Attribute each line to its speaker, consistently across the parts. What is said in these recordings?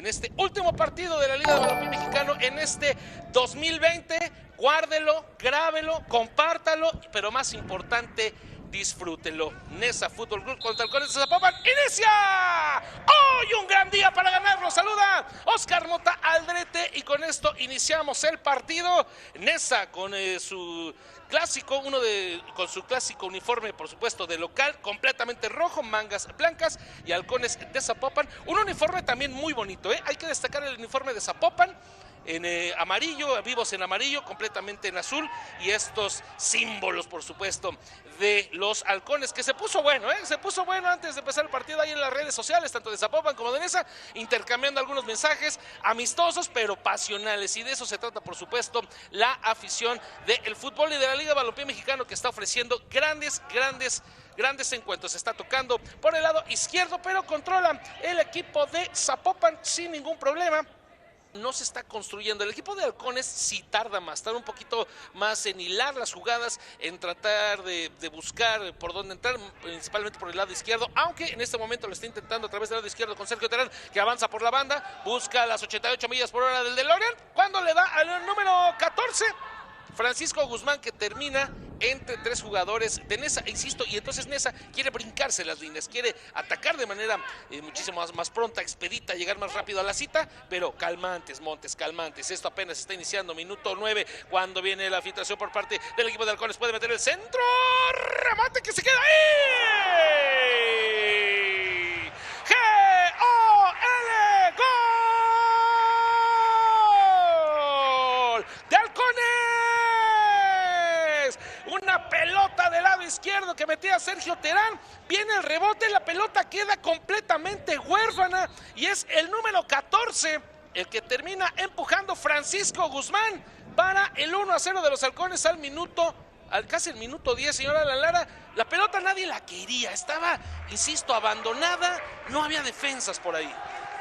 Speaker 1: en este último partido de la Liga de Balompié Mexicano en este 2020. Guárdelo, grábelo, compártalo, pero más importante, disfrútenlo. Nesa Fútbol Club contra Halcones de Zapopan. ¡Inicia! ¡Hoy un gran día para ganarlo! Saluda Oscar Mota Aldrete y con esto iniciamos el partido. Nesa con su clásico, con su clásico uniforme, por supuesto, de local, completamente rojo, mangas blancas, y Halcones de Zapopan. Un uniforme también muy bonito, ¿eh? Hay que destacar el uniforme de Zapopan. En amarillo, vivos en amarillo, completamente en azul, y estos símbolos, por supuesto, de los Halcones, que se puso bueno, se puso bueno antes de empezar el partido ahí en las redes sociales, tanto de Zapopan como de Nesa, intercambiando algunos mensajes amistosos, pero pasionales, y de eso se trata, por supuesto, la afición del fútbol y de la Liga de Balompié Mexicano, que está ofreciendo grandes encuentros. Se está tocando por el lado izquierdo, pero controla el equipo de Zapopan sin ningún problema. No se está construyendo. El equipo de Halcones sí tarda un poquito más en hilar las jugadas, en tratar de buscar por dónde entrar, principalmente por el lado izquierdo, aunque en este momento lo está intentando a través del lado izquierdo con Sergio Terán, que avanza por la banda, busca las 88 millas por hora del DeLorean, cuando le da al número 14, Francisco Guzmán, que termina entre tres jugadores de Nesa, insisto, y entonces Nesa quiere brincarse las líneas, quiere atacar de manera muchísimo más pronta, expedita, llegar más rápido a la cita, pero calmantes, Montes, calmantes. Esto apenas está iniciando, minuto 9, cuando viene la filtración por parte del equipo de Halcones. Puede meter el centro, remate que se queda ahí. ¡G-O-L! ¡Gol! ¡De Halcones! Una pelota del lado izquierdo que metía Sergio Terán, viene el rebote, la pelota queda completamente huérfana y es el número 14 el que termina empujando, Francisco Guzmán, para el 1-0 de los Halcones casi el minuto 10, señora Lara. La pelota nadie la quería, estaba, insisto, abandonada, no había defensas por ahí.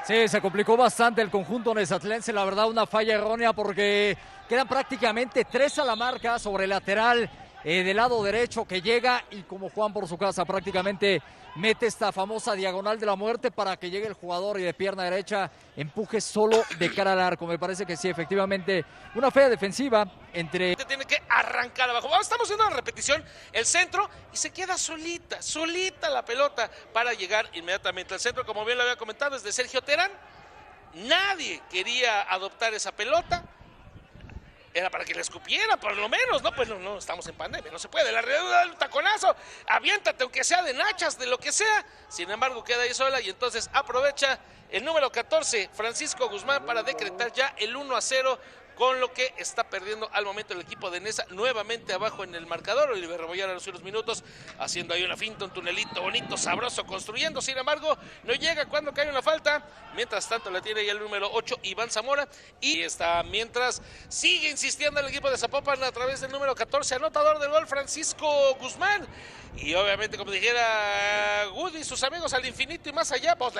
Speaker 2: Sí, se complicó bastante el conjunto nezatlense, la verdad, una falla errónea porque quedan prácticamente 3 a la marca sobre el lateral del lado derecho que llega y como Juan por su casa prácticamente mete esta famosa diagonal de la muerte para que llegue el jugador y de pierna derecha empuje solo de cara al arco. Me parece que sí, efectivamente, una fea defensiva entre...
Speaker 1: Tiene que arrancar abajo. Estamos viendo la repetición, el centro, y se queda solita la pelota para llegar inmediatamente al centro. Como bien lo había comentado, es de Sergio Terán. Nadie quería adoptar esa pelota. Era para que le escupiera, por lo menos, ¿no? Pues no, estamos en pandemia, no se puede. La realidad del taconazo, aviéntate, aunque sea de nachas, de lo que sea. Sin embargo, queda ahí sola y entonces aprovecha el número 14, Francisco Guzmán, para decretar ya el 1-0, con lo que está perdiendo al momento el equipo de Nesa, nuevamente abajo en el marcador. Oliver Rebollar a los unos minutos, haciendo ahí una finta, un tunelito bonito, sabroso, construyendo. Sin embargo, no llega cuando cae una falta. Mientras tanto la tiene ya el número 8, Iván Zamora. Y está, mientras sigue insistiendo el equipo de Zapopan a través del número 14, anotador del gol, Francisco Guzmán. Y obviamente, como dijera Woody y sus amigos, al infinito y más allá, pues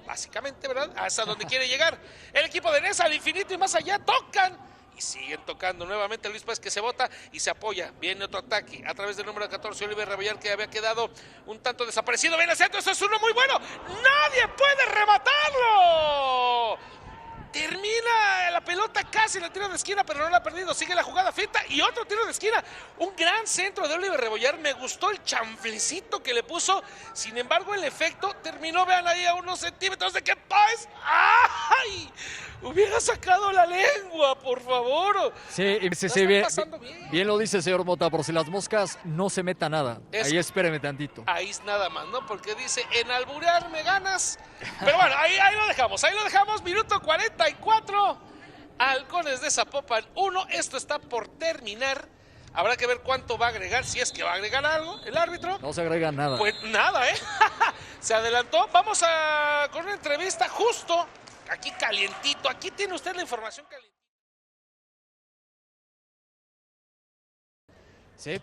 Speaker 1: básicamente, ¿verdad? Hasta donde quiere llegar el equipo de Nesa, al infinito y más allá, tocan y siguen tocando nuevamente. Luis Paz, que se bota y se apoya. Viene otro ataque a través del número 14, Oliver Rebollar, que había quedado un tanto desaparecido. Viene el centro, eso es uno muy bueno. ¡Nadie puede rematarlo! Termina la pelota casi en el tiro de esquina, pero no la ha perdido. Sigue la jugada finta y otro tiro de esquina. Un gran centro de Oliver Rebollar. Me gustó el chanflecito que le puso. Sin embargo, el efecto terminó, vean ahí, a unos centímetros de que Páez. ¡Ay! Hubiera sacado la lengua, por favor.
Speaker 2: Sí, bien lo dice, señor Mota, por si las moscas no se meta nada. Ahí espéreme tantito.
Speaker 1: Ahí es nada más, ¿no? Porque dice, en alburear me ganas. Pero bueno, ahí lo dejamos. Minuto 44. Halcones de Zapopan 1. Esto está por terminar. Habrá que ver cuánto va a agregar, si es que va a agregar algo el árbitro.
Speaker 2: No se agrega nada.
Speaker 1: Pues nada, Se adelantó. Vamos con una entrevista justo aquí calientito. Aquí tiene usted la información calientita.
Speaker 2: Sí,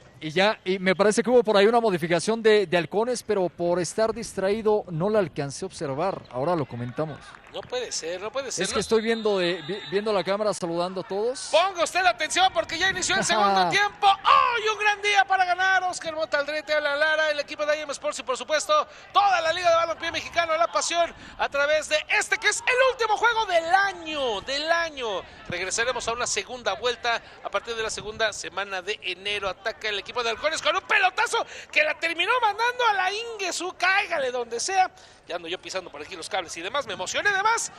Speaker 2: y me parece que hubo por ahí una modificación de Halcones, pero por estar distraído no la alcancé a observar. Ahora lo comentamos.
Speaker 1: No puede ser, no puede ser.
Speaker 2: Es que estoy viendo la cámara, saludando a todos.
Speaker 1: Ponga usted la atención porque ya inició el segundo tiempo. ¡Oh! Y un gran día para ganar. Oscar Mota Aldrete, Alan Lara, el equipo de IM Sports y por supuesto toda la Liga de Balompié Mexicano, la pasión a través de este que es el último juego del año. Regresaremos a una segunda vuelta a partir de la segunda semana de enero. Ataca el equipo de Halcones con un pelotazo que la terminó mandando a la Ingesu. Cáigale donde sea. Ya ando yo pisando por aquí los cables y demás. Me emocioné además.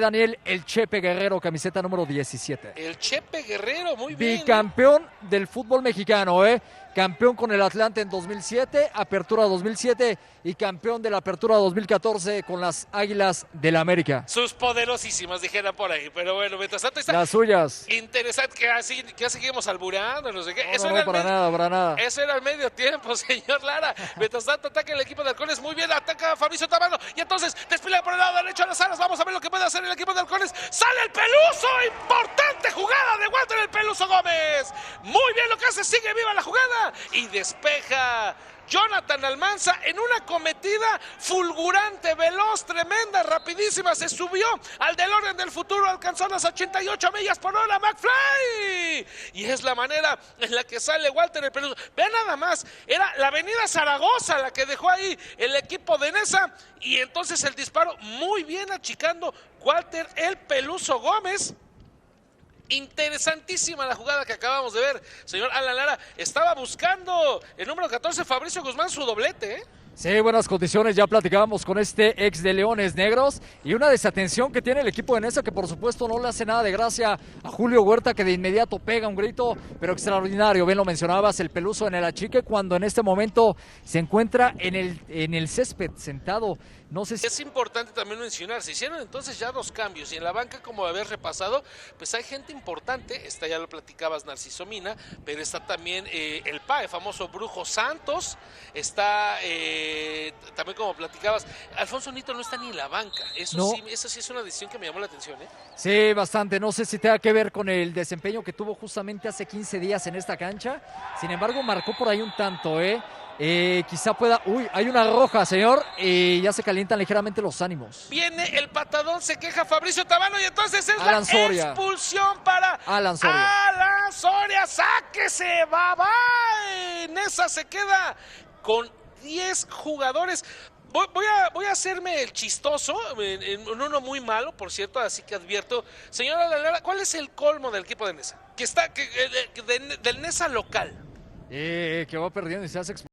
Speaker 2: Daniel El Chepe Guerrero, camiseta número 17.
Speaker 1: El Chepe Guerrero, muy bien.
Speaker 2: Bicampeón del fútbol mexicano, campeón con el Atlante en 2007, Apertura 2007 y campeón de la Apertura 2014 con las Águilas del la América.
Speaker 1: Sus poderosísimas, dijeran por ahí. Pero bueno, mientras tanto está
Speaker 2: las suyas.
Speaker 1: Interesante que ya seguimos alburando, no sé qué.
Speaker 2: No, para nada.
Speaker 1: Eso era el medio tiempo, señor Lara. Mientras tanto ataca el equipo de Halcones, muy bien, ataca a Fabricio Tamano y entonces despliega por el lado derecho a las alas. Vamos a ver lo que puede hacer el equipo de Halcones. ¡Sale el Peluso! ¡Importante jugada de Walter el Peluso Gómez! Muy bien lo que hace, sigue viva la jugada y despeja Jonathan Almanza en una cometida fulgurante, veloz, tremenda, rapidísima. Se subió al DeLorean del futuro, alcanzó las 88 millas por hora, McFly. Y es la manera en la que sale Walter el Peluso. Vean nada más, era la avenida Zaragoza la que dejó ahí el equipo de Nesa. Y entonces el disparo muy bien achicando Walter el Peluso Gómez. Interesantísima la jugada que acabamos de ver, señor Alan Lara. Estaba buscando el número 14, Fabricio Guzmán, su doblete,
Speaker 2: Sí, buenas condiciones, ya platicábamos con este ex de Leones Negros y una desatención que tiene el equipo de Nesa que por supuesto no le hace nada de gracia a Julio Huerta, que de inmediato pega un grito, pero extraordinario, bien lo mencionabas, el Peluso en el achique cuando en este momento se encuentra en el césped sentado. No sé si...
Speaker 1: Es importante también mencionar, se hicieron entonces ya 2 cambios y en la banca, como habías repasado, pues hay gente importante. Esta ya lo platicabas, Narciso Mina, pero está también el PAE, famoso Brujo Santos, está también, como platicabas, Alfonso Nito no está ni en la banca. Eso sí es una decisión que me llamó la atención,
Speaker 2: Sí, bastante, no sé si tenga que ver con el desempeño que tuvo justamente hace 15 días en esta cancha, sin embargo marcó por ahí un tanto, quizá pueda... Uy, hay una roja, señor, y ya se calientan ligeramente los ánimos.
Speaker 1: Viene el patadón, se queja Fabricio Tamano y entonces es
Speaker 2: Alan Soria.
Speaker 1: Expulsión para
Speaker 2: Alan Soria.
Speaker 1: Alan Soria, sáquese, bye. Nesa se queda con 10 jugadores. Voy a hacerme el chistoso, en uno muy malo, por cierto, así que advierto. Señora Lara, ¿cuál es el colmo del equipo de Nesa? Del Nesa local.
Speaker 2: Que va perdiendo y se hace expulsar.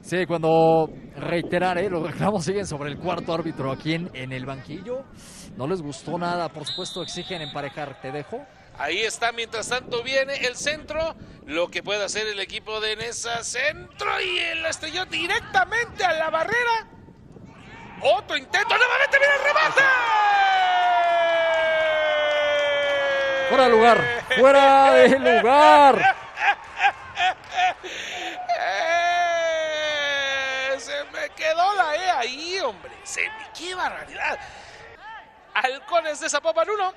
Speaker 2: Sí, cuando reiterar, los reclamos siguen sobre el cuarto árbitro aquí en el banquillo. No les gustó nada, por supuesto exigen emparejar. Te dejo.
Speaker 1: Ahí está, mientras tanto viene el centro, lo que puede hacer el equipo de Nesa, centro y el estrelló directamente a la barrera. Otro intento, nuevamente viene el remate.
Speaker 2: Fuera de lugar, fuera de lugar.
Speaker 1: Se me quedó la E ahí, hombre. ¡Qué barbaridad! Halcones de Zapopan 1,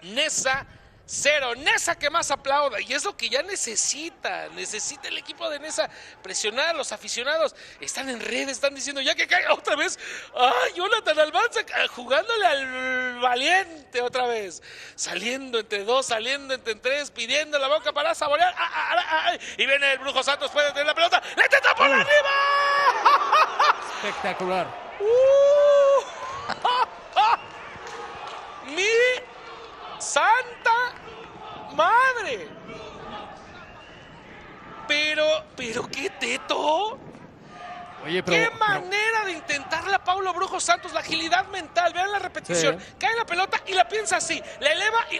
Speaker 1: Nesa 0. Nesa que más aplauda. Y es lo que ya necesita el equipo de Nesa. Presionar a los aficionados. Están en redes, están diciendo ya que caiga otra vez. ¡Ay, Jonathan Almanza jugándole al valiente otra vez! Saliendo entre 2, saliendo entre 3, pidiendo la boca para saborear. Y viene el Brujo Santos, puede tener la pelota. ¡Le intenta por arriba!
Speaker 2: Espectacular.
Speaker 1: ¡Mi santa madre! Pero qué teto.
Speaker 2: Oye,
Speaker 1: qué manera de intentarla Paulo Brujo Santos, la agilidad mental. Vean la repetición. Sí. Cae la pelota y la piensa así, la eleva y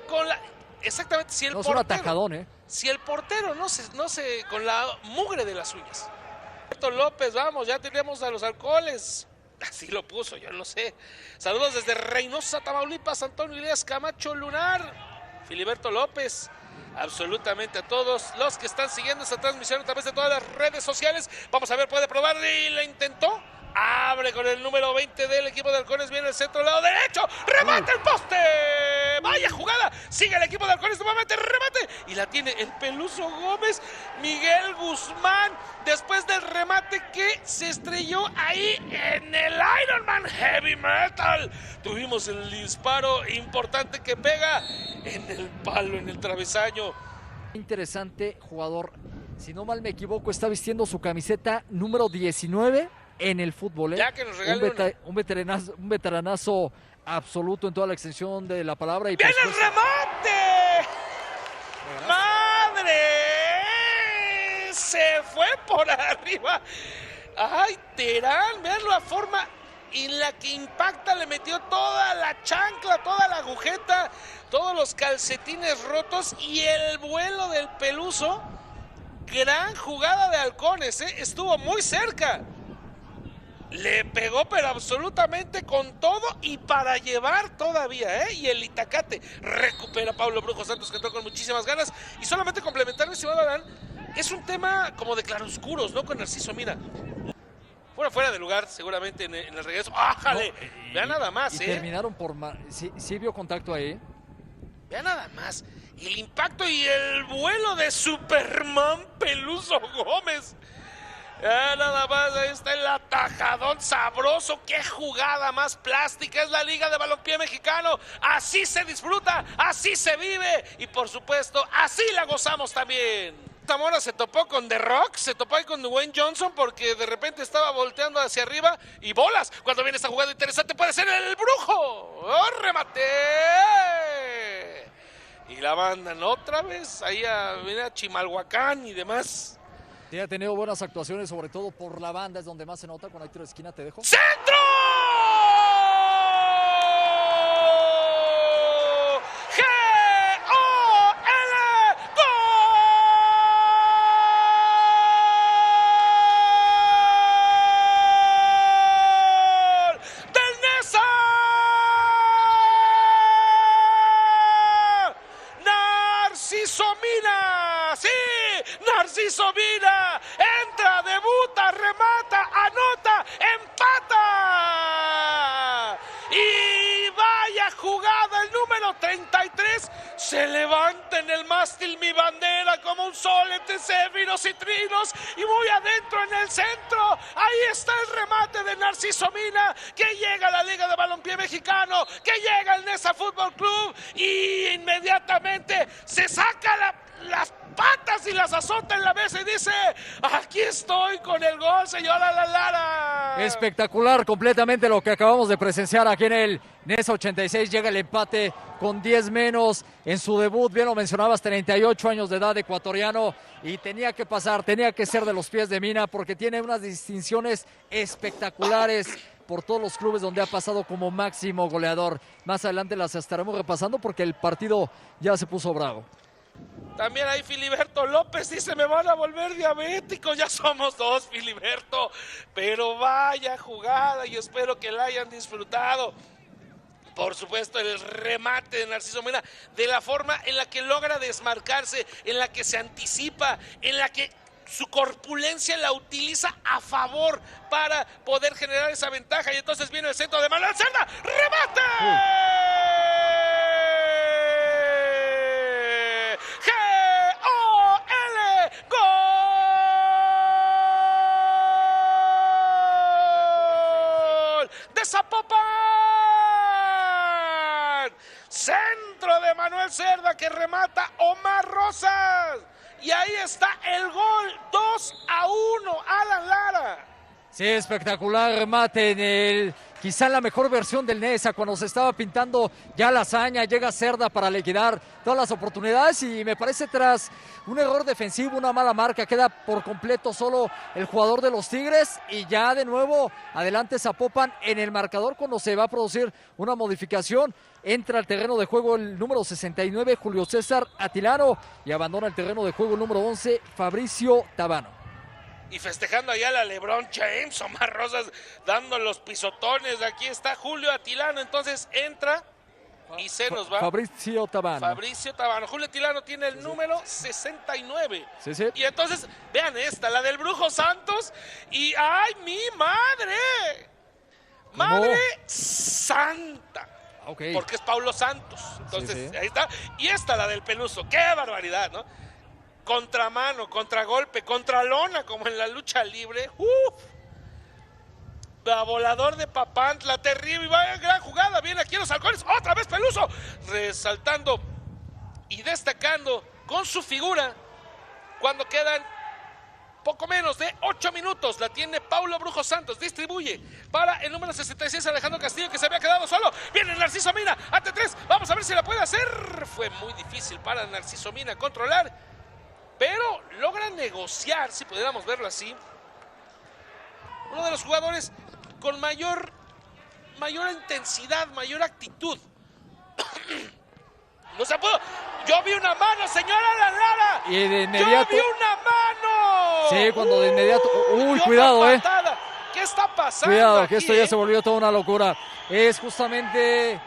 Speaker 1: con la... Exactamente, si el
Speaker 2: no
Speaker 1: portero...
Speaker 2: Es un atacadón,
Speaker 1: Si el portero no se con la mugre de las uñas. Roberto López, vamos, ya tenemos a los alcoholes. Así lo puso, yo lo sé. Saludos desde Reynosa, Tamaulipas, Antonio Elías Camacho Lunar, Filiberto López, absolutamente a todos los que están siguiendo esta transmisión a través de todas las redes sociales. Vamos a ver, puede probar y la intentó. Abre con el número 20 del equipo de Halcones, viene el centro, lado derecho, remate el poste. Vaya jugada. Sigue el equipo de Halcones, nuevamente remate. Y la tiene el Peluso Gómez. Miguel Guzmán. Después del remate que se estrelló ahí en el Ironman Heavy Metal. Tuvimos el disparo importante que pega en el palo, en el travesaño.
Speaker 2: Interesante jugador. Si no mal me equivoco, está vistiendo su camiseta número 19 en el fútbol.
Speaker 1: Ya que nos regalen
Speaker 2: un veteranazo absoluto en toda la extensión de la palabra. Y
Speaker 1: ¡viene el remate! ¡Madre! Se fue por arriba. ¡Ay, Terán! Vean la forma en la que impacta. Le metió toda la chancla, toda la agujeta, todos los calcetines rotos y el vuelo del Peluso. Gran jugada de Halcones, estuvo muy cerca. Le pegó pero absolutamente con todo y para llevar todavía, y el Itacate recupera a Pablo Brujo Santos, que entró con muchísimas ganas. Y solamente complementar, mi estimado Adán, es un tema como de claroscuros, ¿no? Con Narciso Mina. Fuera de lugar, seguramente en el regreso. ¡Ájale! No, vea nada más,
Speaker 2: terminaron por... Sí vio contacto ahí.
Speaker 1: Vea nada más. El impacto y el vuelo de Superman Peluso Gómez. Nada más, ahí está el atajadón sabroso. ¡Qué jugada más plástica! Es la Liga de Balompié Mexicano. Así se disfruta, así se vive. Y por supuesto, así la gozamos también. Zamora se topó con The Rock, se topó ahí con Dwayne Johnson porque de repente estaba volteando hacia arriba y bolas. Cuando viene esta jugada interesante puede ser el Brujo. ¡Oh, remate! Y la mandan otra vez ahí a Chimalhuacán y demás.
Speaker 2: Sí, ha tenido buenas actuaciones, sobre todo por la banda, es donde más se nota. Con el tiro de esquina, te dejo.
Speaker 1: ¡Centro! Narciso Mina entra, debuta, remata, anota, empata. Y vaya jugada, el número 33 se levanta en el mástil mi bandera como un sol entre céfiros y trinos y muy adentro en el centro. Ahí está el remate de Narciso Mina, que llega a la Liga de Balompié Mexicano, que llega al Nesa Fútbol Club y inmediatamente se saca las patas y las azota en la mesa y dice: aquí estoy con el gol, señor Lara.
Speaker 2: Espectacular completamente lo que acabamos de presenciar aquí en el Nesa 86. Llega el empate con 10 menos en su debut, bien lo mencionabas, 38 años de edad, ecuatoriano, y tenía que pasar, tenía que ser de los pies de Mina porque tiene unas distinciones espectaculares por todos los clubes donde ha pasado como máximo goleador. Más adelante las estaremos repasando porque el partido ya se puso bravo.
Speaker 1: También hay Filiberto López, dice: me van a volver diabético. Ya somos dos, Filiberto. Pero vaya jugada y espero que la hayan disfrutado. Por supuesto, el remate de Narciso Mina, de la forma en la que logra desmarcarse, en la que se anticipa, en la que su corpulencia la utiliza a favor para poder generar esa ventaja. Y entonces viene el centro de Manuel Cerda. ¡Remate! Zapopan, centro de Manuel Cerda que remata Omar Rosas y ahí está el gol, 2-1, Alan Lara.
Speaker 2: Sí, espectacular remate en quizá la mejor versión del Nesa, cuando se estaba pintando ya la hazaña. Llega Cerda para liquidar todas las oportunidades y me parece, tras un error defensivo, una mala marca, queda por completo solo el jugador de los Tigres y ya de nuevo adelante Zapopan en el marcador cuando se va a producir una modificación. Entra al terreno de juego el número 69, Julio César Atilano, y abandona el terreno de juego el número 11, Fabricio Tabano.
Speaker 1: Y festejando allá la LeBron James, Omar Rosas dando los pisotones. Aquí está Julio Atilano, entonces entra y se nos va.
Speaker 2: Fabricio Tabano.
Speaker 1: Julio Atilano tiene el número 69.
Speaker 2: Sí, sí.
Speaker 1: Y entonces, vean esta, la del Brujo Santos. Y ¡ay, mi madre! ¡Madre santa!
Speaker 2: Okay.
Speaker 1: Porque es Paulo Santos. Entonces,
Speaker 2: sí.
Speaker 1: ahí está. Y esta, la del Peluso. ¡Qué barbaridad!, ¿no? Contramano, contragolpe, contralona, como en la lucha libre. ¡Uf! La volador de Papantla, terrible. Vaya gran jugada. Viene aquí los halcones. ¡Otra vez Peluso! Resaltando y destacando con su figura cuando quedan poco menos de 8 minutos. La tiene Paulo Brujo Santos. Distribuye para el número 66, Alejandro Castillo, que se había quedado solo. Viene Narciso Mina ante 3. Vamos a ver si la puede hacer. Fue muy difícil para Narciso Mina controlar, pero logra negociar, si pudiéramos verlo así. Uno de los jugadores con mayor intensidad, mayor actitud. No se pudo. Yo vi una mano, señora Lara.
Speaker 2: Y de inmediato.
Speaker 1: Yo vi una mano.
Speaker 2: Sí, cuando de inmediato. Uy, cuidado,
Speaker 1: ¿Qué está pasando?
Speaker 2: Cuidado,
Speaker 1: aquí,
Speaker 2: que esto ya se volvió toda una locura. Es justamente.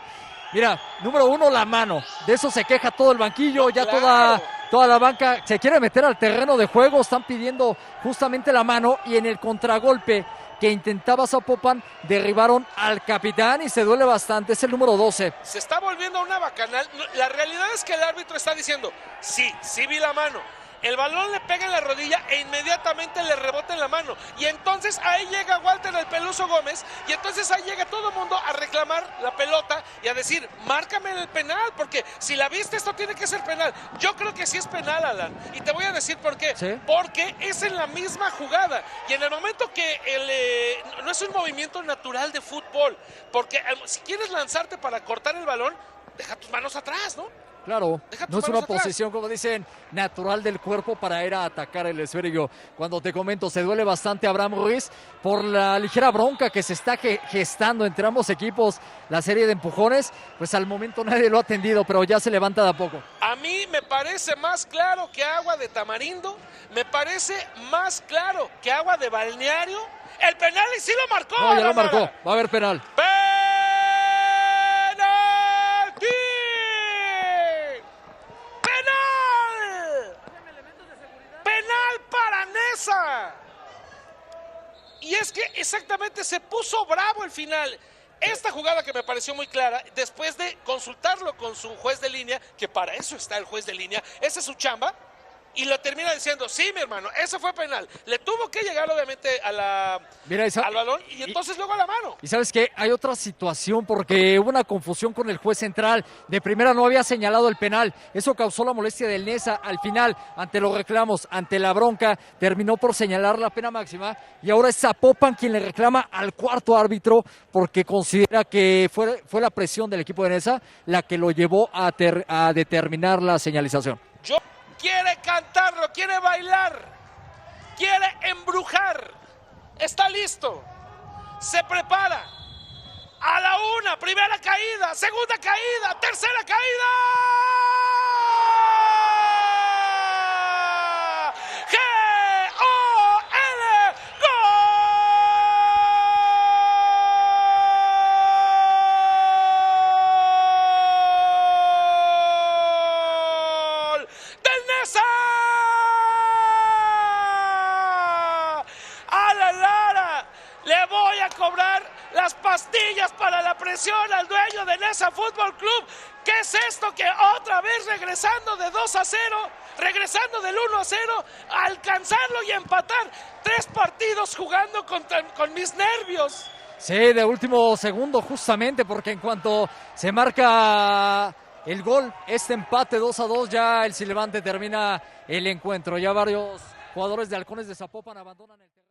Speaker 2: Mira, número 1, la mano. De eso se queja todo el banquillo.
Speaker 1: No,
Speaker 2: ya
Speaker 1: claro.
Speaker 2: toda la banca se quiere meter al terreno de juego. Están pidiendo justamente la mano. Y en el contragolpe que intentaba Zapopan, derribaron al capitán y se duele bastante. Es el número 12.
Speaker 1: Se está volviendo una bacanal. La realidad es que el árbitro está diciendo, sí vi la mano. El balón le pega en la rodilla e inmediatamente le rebota en la mano. Y entonces ahí llega Walter el Peluso Gómez. Y entonces ahí llega todo el mundo a reclamar la pelota y a decir, márcame el penal, porque si la viste, esto tiene que ser penal. Yo creo que sí es penal, Alan. Y te voy a decir por qué.
Speaker 2: ¿Sí?
Speaker 1: Porque es en la misma jugada. Y en el momento que no es un movimiento natural de fútbol. Porque si quieres lanzarte para cortar el balón, deja tus manos atrás, ¿no?
Speaker 2: Claro, no es una
Speaker 1: atrás.
Speaker 2: posición, como dicen, natural del cuerpo para ir a atacar el esférico. Cuando te comento, se duele bastante Abraham Ruiz por la ligera bronca que se está gestando entre ambos equipos, la serie de empujones. Pues al momento nadie lo ha atendido, pero ya se levanta de a poco.
Speaker 1: A mí me parece más claro que agua de tamarindo, me parece más claro que agua de balneario. El penal y sí lo marcó.
Speaker 2: No, ya lo marcó, va a haber penal.
Speaker 1: ¡Penalti! ¡Penal para Neza! Y es que exactamente se puso bravo el final. Esta jugada que me pareció muy clara, después de consultarlo con su juez de línea, que para eso está el juez de línea, esa es su chamba, y lo termina diciendo, sí, mi hermano, eso fue penal. Le tuvo que llegar obviamente al balón y entonces luego a la mano.
Speaker 2: Y sabes qué, hay otra situación porque hubo una confusión con el juez central. De primera no había señalado el penal. Eso causó la molestia del Neza. Al final, ante los reclamos, ante la bronca, terminó por señalar la pena máxima. Y ahora es Zapopan quien le reclama al cuarto árbitro porque considera que fue la presión del equipo de Neza la que lo llevó a determinar la señalización.
Speaker 1: Quiere cantarlo, quiere bailar, quiere embrujar, está listo, se prepara, a la una, primera caída, segunda caída, tercera caída, ¡G-O-L! ¡Gol! ¡Del Neza! ¡A la Lara! Le voy a cobrar las pastillas para la presión al dueño de Neza Fútbol Club. ¿Qué es esto? Que otra vez regresando de 2-0, regresando del 1-0, alcanzarlo y empatar. 3 partidos jugando con mis nervios.
Speaker 2: Sí, de último segundo justamente, porque en cuanto se marca el gol, este empate 2-2, ya el Silvante termina el encuentro. Ya varios jugadores de Halcones de Zapopan abandonan el terreno.